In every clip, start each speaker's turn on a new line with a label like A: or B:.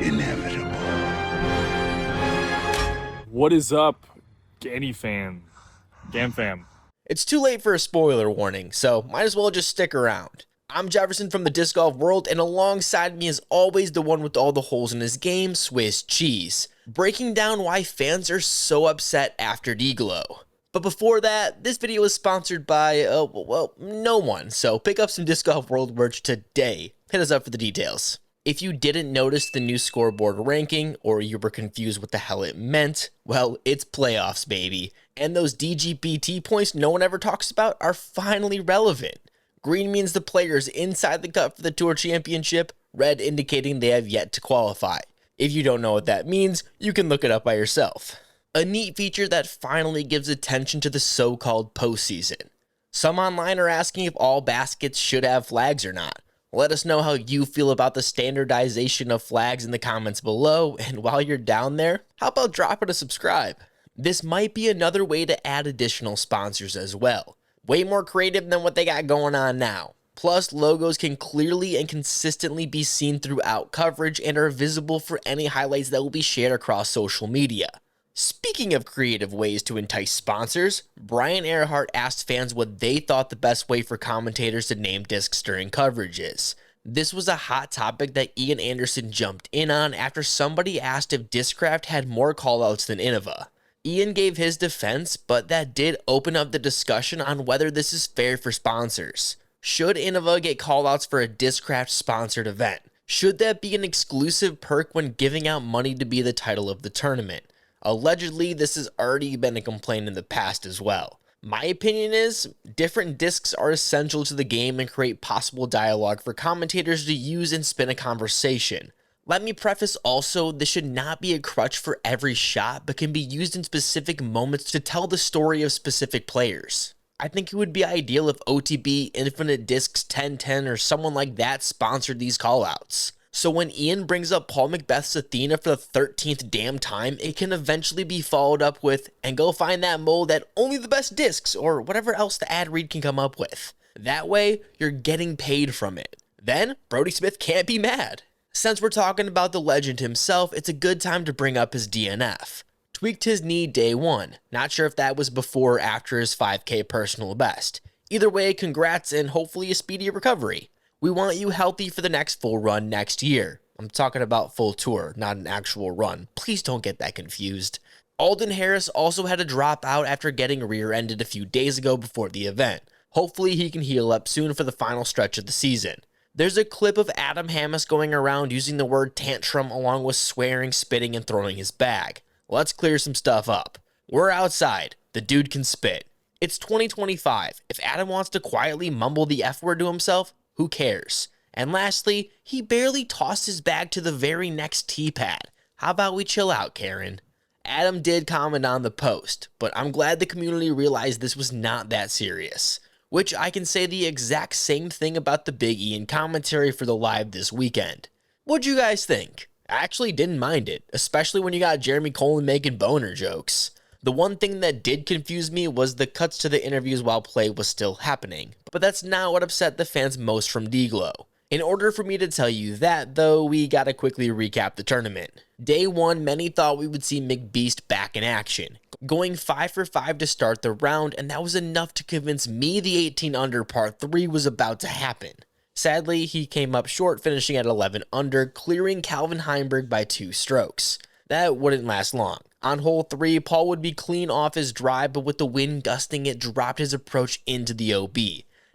A: inevitable.
B: What is up, Ganny fan? Gan fam.
C: It's too late for a spoiler warning, so might as well just stick around. I'm Jefferson from the disc golf world, and alongside me is always the one with all the holes in his game, Swiss Cheese, breaking down why fans are so upset after DGlo. But before that, this video is sponsored by, no one, so pick up some disc golf world merch today. Hit us up for the details. If you didn't notice the new scoreboard ranking, or you were confused what the hell it meant, well, it's playoffs, baby. And those DGPT points no one ever talks about are finally relevant. Green means the players inside the cut for the Tour Championship, red indicating they have yet to qualify. If you don't know what that means, you can look it up by yourself. A neat feature that finally gives attention to the so-called postseason. Some online are asking if all baskets should have flags or not. Let us know how you feel about the standardization of flags in the comments below, and while you're down there, how about dropping a subscribe? This might be another way to add additional sponsors as well. Way more creative than what they got going on now. Plus, logos can clearly and consistently be seen throughout coverage and are visible for any highlights that will be shared across social media. Speaking of creative ways to entice sponsors, Brian Earhart asked fans what they thought the best way for commentators to name discs during coverage is. This was a hot topic that Ian Anderson jumped in on after somebody asked if Discraft had more callouts than Innova. Ian gave his defense, but that did open up the discussion on whether this is fair for sponsors. Should Innova get callouts for a Discraft sponsored event? Should that be an exclusive perk when giving out money to be the title of the tournament? Allegedly, this has already been a complaint in the past as well. My opinion is, different discs are essential to the game and create possible dialogue for commentators to use and spin a conversation. Let me preface also, this should not be a crutch for every shot, but can be used in specific moments to tell the story of specific players. I think it would be ideal if OTB, Infinite Discs 1010, or someone like that sponsored these callouts. So when Ian brings up Paul Macbeth's Athena for the 13th damn time, it can eventually be followed up with, and go find that mold at only the best discs, or whatever else the ad read can come up with. That way, you're getting paid from it. Then, Brodie Smith can't be mad. Since we're talking about the legend himself, it's a good time to bring up his DNF. Tweaked his knee day one. Not sure if that was before or after his 5K personal best. Either way, congrats and hopefully a speedy recovery. We want you healthy for the next full run next year. I'm talking about full tour, not an actual run. Please don't get that confused. Alden Harris also had to drop out after getting rear-ended a few days ago before the event. Hopefully he can heal up soon for the final stretch of the season. There's a clip of Adam Hammes going around using the word tantrum along with swearing, spitting, and throwing his bag. Let's clear some stuff up. We're outside. The dude can spit. It's 2025. If Adam wants to quietly mumble the F word to himself, who cares? And lastly, he barely tossed his bag to the very next tee pad. How about we chill out, Karen? Adam did comment on the post, but I'm glad the community realized this was not that serious. Which I can say the exact same thing about the Big Ian commentary for the live this weekend. What'd you guys think? I actually didn't mind it, especially when you got Jeremy Colin making boner jokes. The one thing that did confuse me was the cuts to the interviews while play was still happening, but that's not what upset the fans most from DGlo. In order for me to tell you that, though, we gotta quickly recap the tournament. Day 1, many thought we would see McBeast back in action, going 5 for 5 to start the round, and that was enough to convince me the 18 under par 3 was about to happen. Sadly, he came up short, finishing at 11 under, clearing Calvin Heimburg by 2 strokes. That wouldn't last long. On hole 3, Paul would be clean off his drive, but with the wind gusting, it dropped his approach into the OB.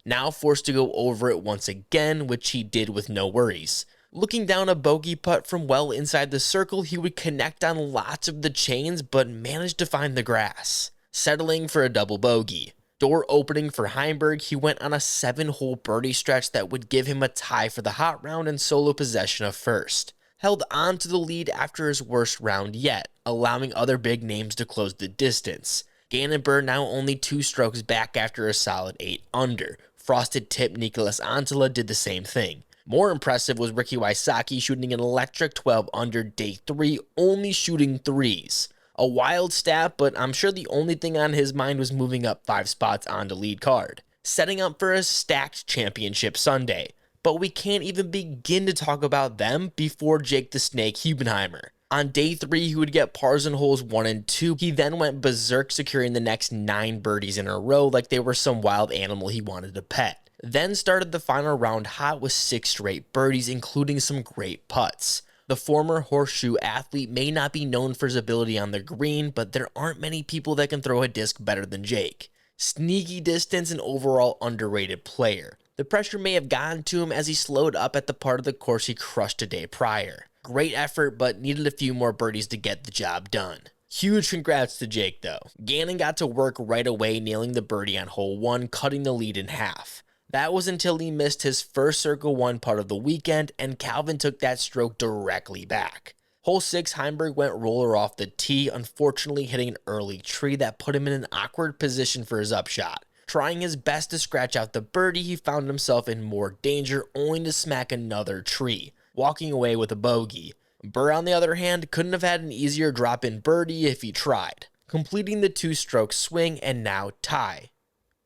C: Now forced to go over it once again, which he did with no worries. Looking down a bogey putt from well inside the circle, he would connect on lots of the chains, but managed to find the grass. Settling for a double bogey. Door opening for Heimburg, he went on a 7-hole birdie stretch that would give him a tie for the hot round and solo possession of first. Held on to the lead after his worst round yet, allowing other big names to close the distance. Gannon Buhr now only 2 strokes back after a solid 8 under. Frosted tip Nicholas Antela did the same thing. More impressive was Ricky Wysocki shooting an electric 12 under day 3, only shooting 3s. A wild stat, but I'm sure the only thing on his mind was moving up 5 spots onto lead card. Setting up for a stacked championship Sunday. but we can't even begin to talk about them before Jake the Snake Hubenheimer. On day 3, he would get pars in holes 1 and 2. He then went berserk, securing the next 9 birdies in a row like they were some wild animal he wanted to pet. Then started the final round hot with 6 straight birdies, including some great putts. The former horseshoe athlete may not be known for his ability on the green, but there aren't many people that can throw a disc better than Jake. Sneaky distance and overall underrated player. The pressure may have gotten to him as he slowed up at the part of the course he crushed a day prior. Great effort, but needed a few more birdies to get the job done. Huge congrats to Jake though. Gannon got to work right away, nailing the birdie on hole 1, cutting the lead in half. That was until he missed his first circle 1 putt of the weekend, and Calvin took that stroke directly back. Hole 6, Heimberg went roller off the tee, unfortunately hitting an early tree that put him in an awkward position for his upshot. Trying his best to scratch out the birdie, he found himself in more danger, only to smack another tree, walking away with a bogey. Buhr, on the other hand, couldn't have had an easier drop-in birdie if he tried, completing the 2-stroke swing and now tie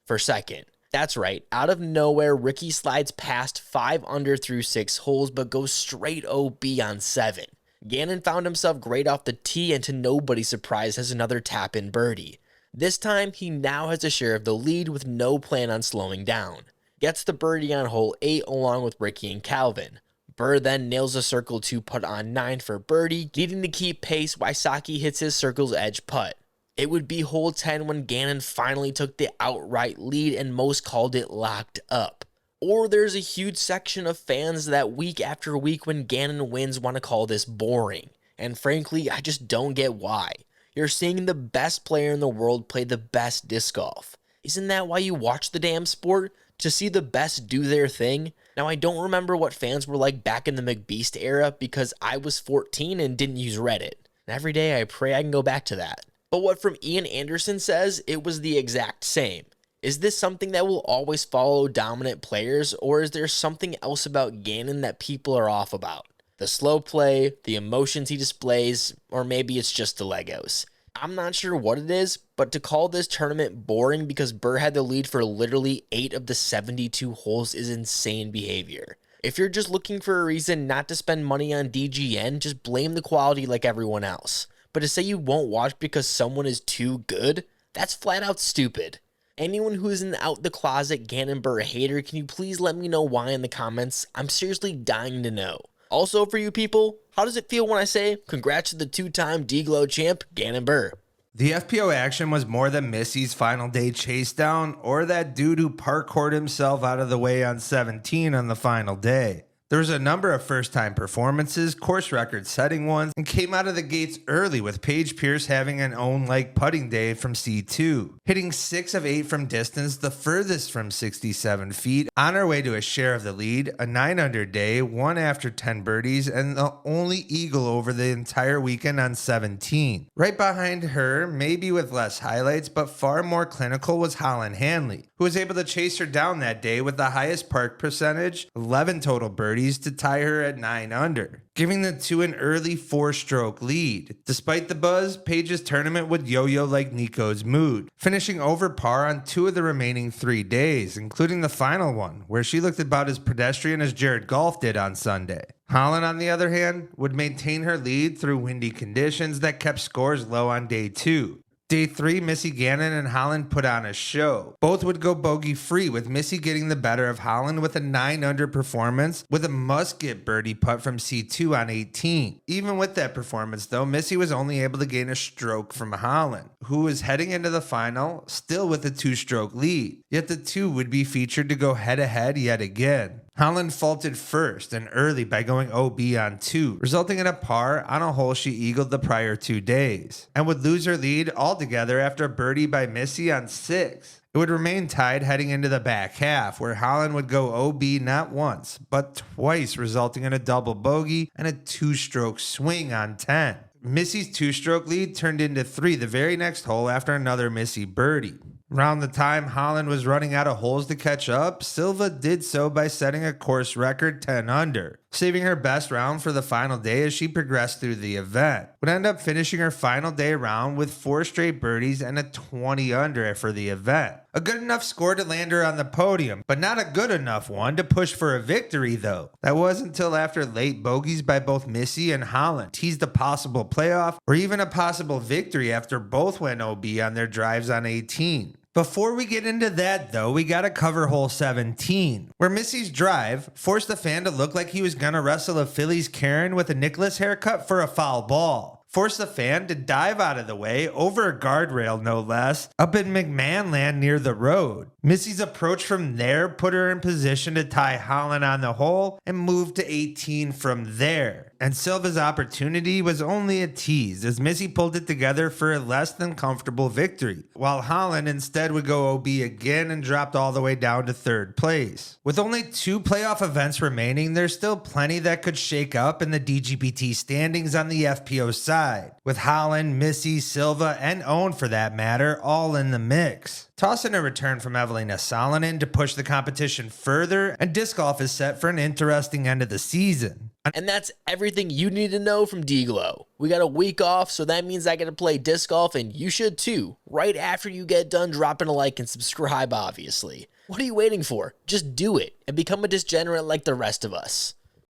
C: for second. That's right, out of nowhere, Ricky slides past 5 under through 6 holes, but goes straight OB on 7. Gannon found himself great off the tee and to nobody's surprise has another tap-in birdie. This time, he now has a share of the lead with no plan on slowing down. Gets the birdie on hole 8 along with Ricky and Calvin. Buhr then nails a circle 2 putt on 9 for birdie, needing to keep pace. Wysocki hits his circle's edge putt. It would be hole 10 when Gannon finally took the outright lead and most called it locked up. Or there's a huge section of fans that week after week when Gannon wins want to call this boring. And frankly, I just don't get why. You're seeing the best player in the world play the best disc golf. Isn't that why you watch the damn sport? To see the best do their thing? Now, I don't remember what fans were like back in the McBeast era because I was 14 and didn't use Reddit. And every day I pray I can go back to that. But what from Ian Anderson says, it was the exact same. Is this something that will always follow dominant players, or is there something else about Gannon that people are off about? The slow play, the emotions he displays, or maybe it's just the Legos. I'm not sure what it is, but to call this tournament boring because Buhr had the lead for literally 8 of the 72 holes is insane behavior. If you're just looking for a reason not to spend money on DGN, just blame the quality like everyone else. But to say you won't watch because someone is too good, that's flat out stupid. Anyone who is an out the closet Gannon Buhr hater, can you please let me know why in the comments? I'm seriously dying to know. Also for you people, how does it feel when I say congrats to the 2-time DGlo champ, Gannon Buhr?
A: The FPO action was more than Missy's final day chase down or that dude who parkoured himself out of the way on 17 on the final day. There was a number of first-time performances, course record-setting ones, and came out of the gates early with Paige Pierce having an own-like putting day from C2, hitting 6 of 8 from distance, the furthest from 67 feet, on her way to a share of the lead, a 9-under day, 1 after 10 birdies, and the only eagle over the entire weekend on 17. Right behind her, maybe with less highlights, but far more clinical, was Holland Hanley, who was able to chase her down that day with the highest park percentage, 11 total birdies, to tie her at 9 under, giving the two an early 4-stroke lead. Despite the buzz, Paige's tournament would yo-yo like Nico's mood, finishing over par on 2 of the remaining 3 days, including the final one, where she looked about as pedestrian as Jared Golf did on Sunday. Holland, on the other hand, would maintain her lead through windy conditions that kept scores low on day 2. Day 3, Missy Gannon and Holland put on a show. Both would go bogey-free, with Missy getting the better of Holland with a 9-under performance with a must-get birdie putt from C2 on 18. Even with that performance, though, Missy was only able to gain a stroke from Holland, who was heading into the final still with a 2-stroke lead. Yet the two would be featured to go head-to-head yet again. Holland faulted first and early by going OB on 2, resulting in a par on a hole she eagled the prior 2 days, and would lose her lead altogether after a birdie by Missy on 6. It would remain tied heading into the back half, where Holland would go OB not once, but twice, resulting in a double bogey and a 2-stroke swing on 10. Missy's 2-stroke lead turned into 3 the very next hole after another Missy birdie. Around the time Holland was running out of holes to catch up, Silva did so by setting a course record 10 under. saving her best round for the final day as she progressed through the event. Would end up finishing her final day round with 4 straight birdies and a 20 under for the event. A good enough score to land her on the podium, but not a good enough one to push for a victory though. That wasn't until after late bogeys by both Missy and Holland teased a possible playoff or even a possible victory after both went OB on their drives on 18. Before we get into that though, we gotta cover hole 17, where Missy's drive forced the fan to look like he was gonna wrestle a Phillies Karen with a Nicholas haircut for a foul ball. Forced the fan to dive out of the way, over a guardrail no less, up in McMahon land near the road. Missy's approach from there put her in position to tie Holland on the hole and move to 18 from there. And Silva's opportunity was only a tease as Missy pulled it together for a less than comfortable victory, while Holland instead would go OB again and dropped all the way down to 3rd place. With only 2 playoff events remaining, there's still plenty that could shake up in the DGPT standings on the FPO side, with Holland, Missy, Silva, and Owen for that matter all in the mix. Toss in a return from Evelina Salonen to push the competition further, and disc golf is set for an interesting end of the season.
C: And that's everything you need to know from DGlo. We got a week off, so that means I get to play disc golf, and you should too, right after you get done dropping a like and subscribe, obviously. What are you waiting for? Just do it and become a disgenerate like the rest of us.